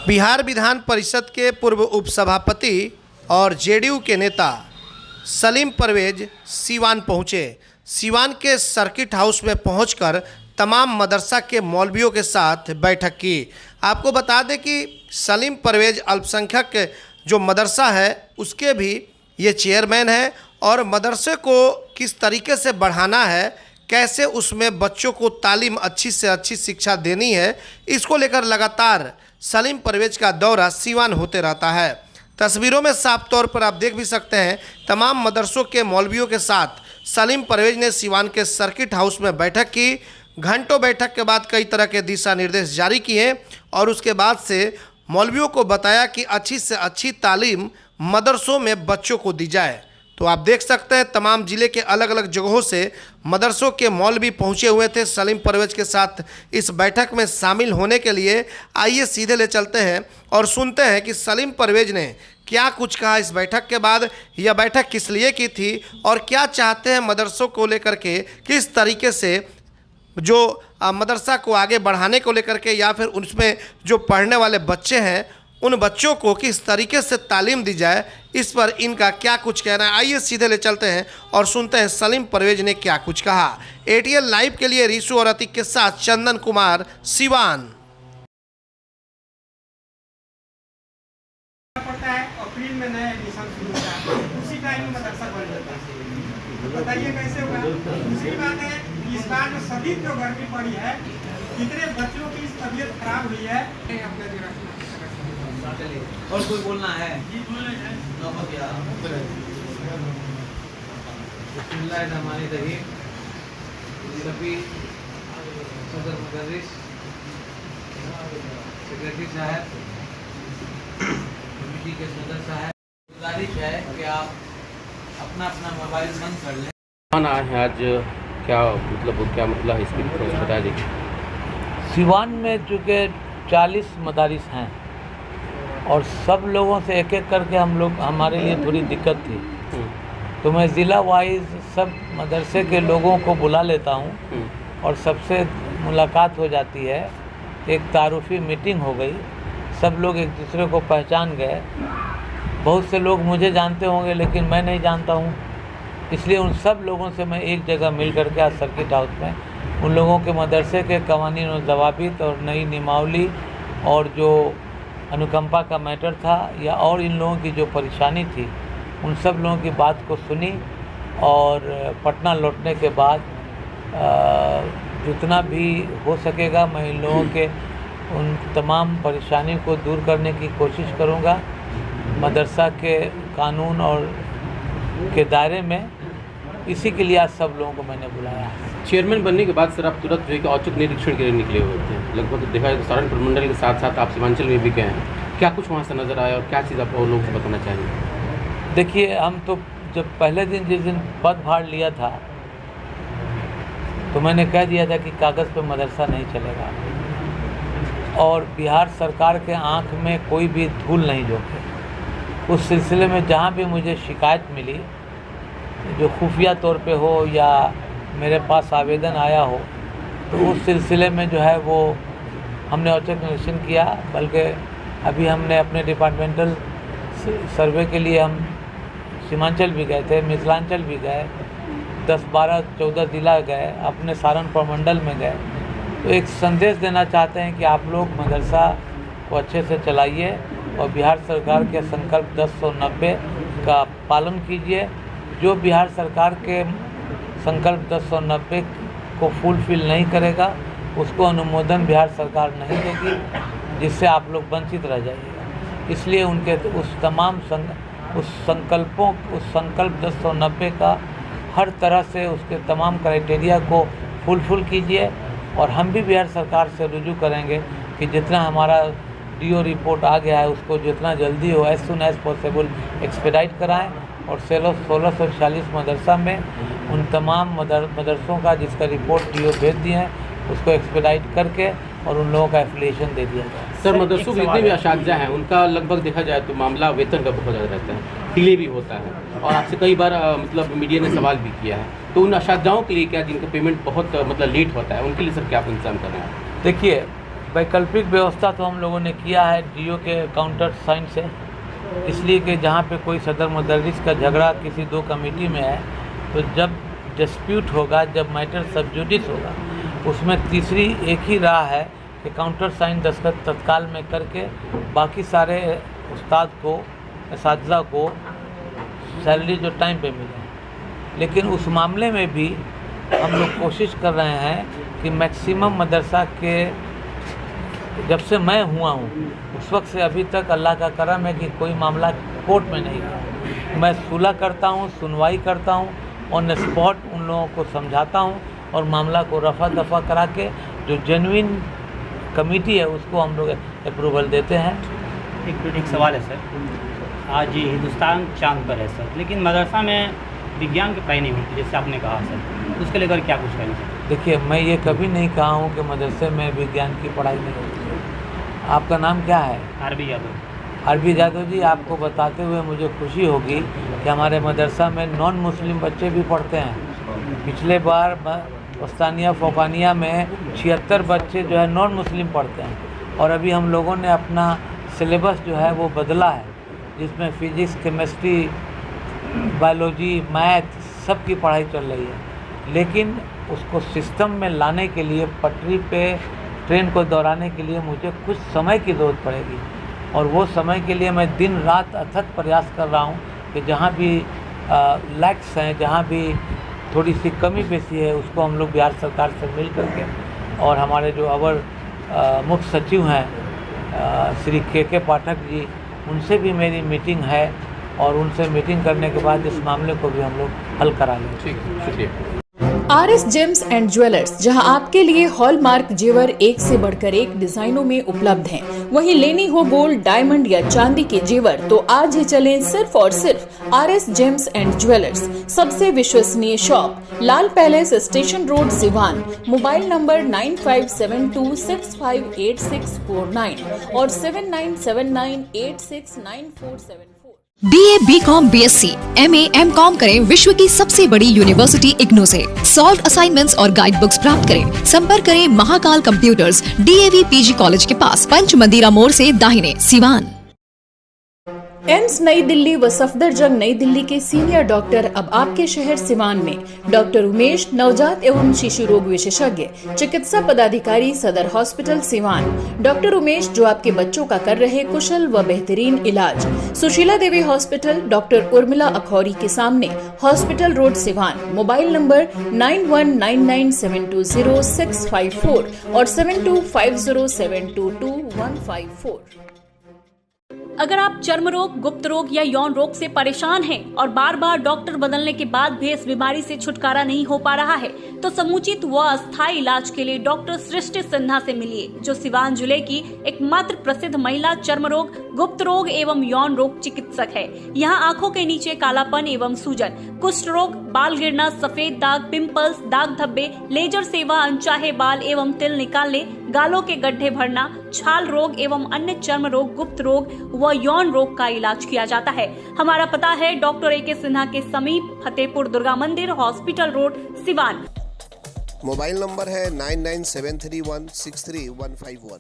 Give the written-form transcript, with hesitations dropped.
बिहार विधान परिषद के पूर्व उपसभापति और जेडीयू के नेता सलीम परवेज सीवान पहुंचे। सीवान के सर्किट हाउस में पहुंचकर तमाम मदरसा के मौलवियों के साथ बैठक की। आपको बता दें कि सलीम परवेज अल्पसंख्यक जो मदरसा है उसके भी ये चेयरमैन है और मदरसे को किस तरीके से बढ़ाना है, कैसे उसमें बच्चों को तालीम अच्छी से अच्छी शिक्षा देनी है, इसको लेकर लगातार सलीम परवेज का दौरा सीवान होते रहता है। तस्वीरों में साफ तौर पर आप देख भी सकते हैं, तमाम मदरसों के मौलवियों के साथ सलीम परवेज ने सीवान के सर्किट हाउस में बैठक की। घंटों बैठक के बाद कई तरह के दिशा निर्देश जारी किए और उसके बाद से मौलवियों को बताया कि अच्छी से अच्छी तालीम मदरसों में बच्चों को दी जाए। तो आप देख सकते हैं तमाम ज़िले के अलग अलग जगहों से मदरसों के मौलवी पहुंचे हुए थे सलीम परवेज के साथ इस बैठक में शामिल होने के लिए। आइए सीधे ले चलते हैं और सुनते हैं कि सलीम परवेज ने क्या कुछ कहा इस बैठक के बाद, यह बैठक किस लिए की थी और क्या चाहते हैं मदरसों को लेकर के, किस तरीके से जो मदरसा को आगे बढ़ाने को लेकर के या फिर उसमें जो पढ़ने वाले बच्चे हैं उन बच्चों को किस तरीके से तालीम दी जाए, इस पर इनका क्या कुछ कहना है। आइए सीधे ले चलते हैं और सुनते हैं सलीम परवेज ने क्या कुछ कहा। एटीएल लाइव के लिए रिशु और अतीक के साथ चंदन कुमार, सीवान। पड़ता है अप्रैल में नया एडमिशन शुरू होता है, उसी टाइम में मदरसा बन जाता है। बताइए कैसे होगा। दूसरी बात है, इस बार जो शदीद जो गर्मी पड़ी है, कितने बच्चों की तबीयत खराब हुई है। और कोई बोलना है? जी बोले हैं। हमारी रही सभी सदर मुदर्रिस, सेक्रेटरी साहब, कमेटी के सदस्य साहब, गुजारिश है कि आप अपना अपना मोबाइल बंद कर लें। कौन आए हैं आज, क्या मतलब है इसकी बता दीजिए। सीवान में चूँकि 40 मदारिस हैं और सब लोगों से एक एक करके हम लोग, हमारे लिए थोड़ी दिक्कत थी, तो मैं ज़िला वाइज सब मदरसे के लोगों को बुला लेता हूँ और सबसे मुलाकात हो जाती है। एक तारुफ़ी मीटिंग हो गई, सब लोग एक दूसरे को पहचान गए। बहुत से लोग मुझे जानते होंगे लेकिन मैं नहीं जानता हूँ, इसलिए उन सब लोगों से मैं एक जगह मिल करके आज सर्किट हाउस में उन लोगों के मदरसे के कवानीन और ज़वाबित और नई नियमावली और जो अनुकंपा का मैटर था या और इन लोगों की जो परेशानी थी, उन सब लोगों की बात को सुनी और पटना लौटने के बाद जितना भी हो सकेगा मैं इन लोगों के उन तमाम परेशानी को दूर करने की कोशिश करूंगा। मदरसा के कानून और के दायरे में, इसी के लिए आज सब लोगों को मैंने बुलाया है। चेयरमैन बनने के बाद सर आप तुरंत जो है कि औचक निरीक्षण के लिए निकले हुए थे, लगभग देखा जाए तो सहारनपुर मंडल के साथ साथ आप सीमांचल में भी गए हैं। क्या कुछ वहाँ से नज़र आया और क्या चीज़ आप और लोगों को बताना चाहिए? देखिए, हम तो जब पहले दिन जिस दिन पदभार लिया था तो मैंने कह दिया था कि कागज़ पे मदरसा नहीं चलेगा और बिहार सरकार के आंख में कोई भी धूल नहीं झोंके। उस सिलसिले में जहाँ भी मुझे शिकायत मिली, जो खुफिया तौर पे हो या मेरे पास आवेदन आया हो, तो उस सिलसिले में जो है वो हमने औचक निरीक्षण किया। बल्कि अभी हमने अपने डिपार्टमेंटल सर्वे के लिए हम सीमांचल भी गए थे, मिथिलांचल भी गए, 10, 12, 14 जिला गए, अपने सहारनपुर मंडल में गए। तो एक संदेश देना चाहते हैं कि आप लोग मदरसा को अच्छे से चलाइए और बिहार सरकार के संकल्प 1090 का पालन कीजिए। जो बिहार सरकार के संकल्प 1090 को फुलफिल नहीं करेगा उसको अनुमोदन बिहार सरकार नहीं देगी, जिससे आप लोग वंचित रह जाइएगा। इसलिए उनके उस संकल्प 1090 का हर तरह से उसके तमाम क्राइटेरिया को फुलफिल कीजिए। और हम भी बिहार सरकार से रुजू करेंगे कि जितना हमारा डीओ रिपोर्ट आ गया है उसको जितना जल्दी हो, as soon as possible expedite कराएं और 1640 मदरसा में उन तमाम मदरसों का जिसका रिपोर्ट डीओ भेज दिए हैं उसको एक्सपेडाइट करके और उन लोगों का एफिलिएशन दे दिया जाए। सर, मदरसों के जितने भी असातिज़ा हैं उनका लगभग देखा जाए तो मामला वेतन का बहुत ज़्यादा रहता है, डिले भी होता है और आपसे कई बार मतलब मीडिया ने सवाल भी किया है, तो उन असातिज़ाओं के लिए क्या, जिनका पेमेंट बहुत लेट होता है, उनके लिए सर क्या आप इंतजाम कर रहे हैं? देखिए, वैकल्पिक व्यवस्था तो हम लोगों ने किया है डीओ के काउंटर साइन से, इसलिए कि जहाँ पे कोई सदर मुदर्रिस का झगड़ा किसी दो कमेटी में है तो जब डिस्प्यूट होगा, जब मैटर सब जुडिस होगा, उसमें तीसरी एक ही राह है कि काउंटर साइन दस्तखत तत्काल में करके बाकी सारे उस्ताद को, असातिज़ा को सैलरी जो टाइम पे मिले। लेकिन उस मामले में भी हम लोग कोशिश कर रहे हैं कि मैक्सिमम मदरसा के, जब से मैं हुआ हूँ उस वक्त से अभी तक अल्लाह का करम है कि कोई मामला कोर्ट में नहीं गया। मैं सुलह करता हूँ, सुनवाई करता हूँ, ऑन स्पॉट उन लोगों को समझाता हूँ और मामला को रफा दफा करा के जो जेन्युइन कमेटी है उसको हम लोग अप्रूवल देते हैं। एक सवाल है सर, आज हिंदुस्तान चांद पर है सर, लेकिन मदरसा में विज्ञान की पढ़ाई नहीं होती जैसे आपने कहा सर, उसके लेकर क्या कुछ कहेंगे? देखिए, मैं ये कभी नहीं कहा हूँ कि मदरसे में विज्ञान की पढ़ाई नहीं होती है। आपका नाम क्या है? आरबी यादव। आरबी यादव जी, आपको बताते हुए मुझे खुशी होगी कि हमारे मदरसा में नॉन मुस्लिम बच्चे भी पढ़ते हैं। पिछले बार उस्तानिया फ़ोकानिया में 76 बच्चे जो है नॉन मुस्लिम पढ़ते हैं और अभी हम लोगों ने अपना सिलेबस जो है वो बदला है, जिसमें फिजिक्स, केमिस्ट्री, बायोलॉजी, मैथ सब की पढ़ाई चल रही है। लेकिन उसको सिस्टम में लाने के लिए, पटरी पे ट्रेन को दौड़ाने के लिए मुझे कुछ समय की ज़रूरत पड़ेगी और वो समय के लिए मैं दिन रात अथक प्रयास कर रहा हूँ कि जहाँ भी लैक्स हैं, जहाँ भी थोड़ी सी कमी पेशी है, उसको हम लोग बिहार सरकार से मिल करके और हमारे जो अवर मुख्य सचिव हैं श्री के पाठक जी, उनसे भी मेरी मीटिंग है और उनसे मीटिंग करने के बाद इस मामले को भी हम लोग हल करा लेंगे। ठीक है, शुक्रिया। RS जेम्स एंड ज्वेलर्स, जहां आपके लिए हॉलमार्क जेवर एक से बढ़कर एक डिजाइनों में उपलब्ध हैं। वहीं लेनी हो गोल्ड, डायमंड या चांदी के जेवर तो आज ही चलें सिर्फ और सिर्फ RS जेम्स एंड ज्वेलर्स। सबसे विश्वसनीय shop, Lal palace, station road, Siwan. Mobile number 9572658649 और 7979869474। BA, BCom, BSc, MA, MCom करें विश्व की सबसे बड़ी यूनिवर्सिटी इग्नू से। सॉल्व असाइनमेंट्स और गाइड बुक्स प्राप्त करें। संपर्क करें Mahakal computers, DAV PG college के पास, पंच मंदिरा मोड़ से दाहिने, सिवान। एम्स नई दिल्ली व सफदरजंग नई दिल्ली के सीनियर डॉक्टर अब आपके शहर सिवान में। डॉक्टर उमेश, नवजात एवं शिशु रोग विशेषज्ञ, चिकित्सा पदाधिकारी, सदर हॉस्पिटल सिवान। डॉक्टर उमेश जो आपके बच्चों का कर रहे कुशल व बेहतरीन इलाज। सुशीला देवी हॉस्पिटल, डॉक्टर उर्मिला अखौरी के सामने, hospital road, Siwan. Mobile number 9199720654 और 7250722154। अगर आप चर्म रोग, गुप्त रोग या यौन रोग से परेशान हैं और बार बार डॉक्टर बदलने के बाद भी इस बीमारी से छुटकारा नहीं हो पा रहा है, तो समुचित व अस्थायी इलाज के लिए डॉक्टर सृष्टि सिन्हा से मिलिए, जो सिवान जिले की एकमात्र प्रसिद्ध महिला चर्म रोग, गुप्त रोग एवं यौन रोग चिकित्सक है। यहाँ आंखों के नीचे कालापन एवं सूजन, कुष्ठ रोग, बाल गिरना, सफेद दाग, पिंपल्स, दाग धब्बे, लेजर सेवा, अनचाहे बाल एवं तिल निकालने, गालों के गड्ढे भरना, छाल रोग एवं अन्य चर्म रोग, गुप्त रोग व यौन रोग का इलाज किया जाता है। हमारा पता है डॉक्टर AK सिन्हा के समीप, फतेहपुर दुर्गा मंदिर, hospital road, Siwan. Mobile number है 9973163151।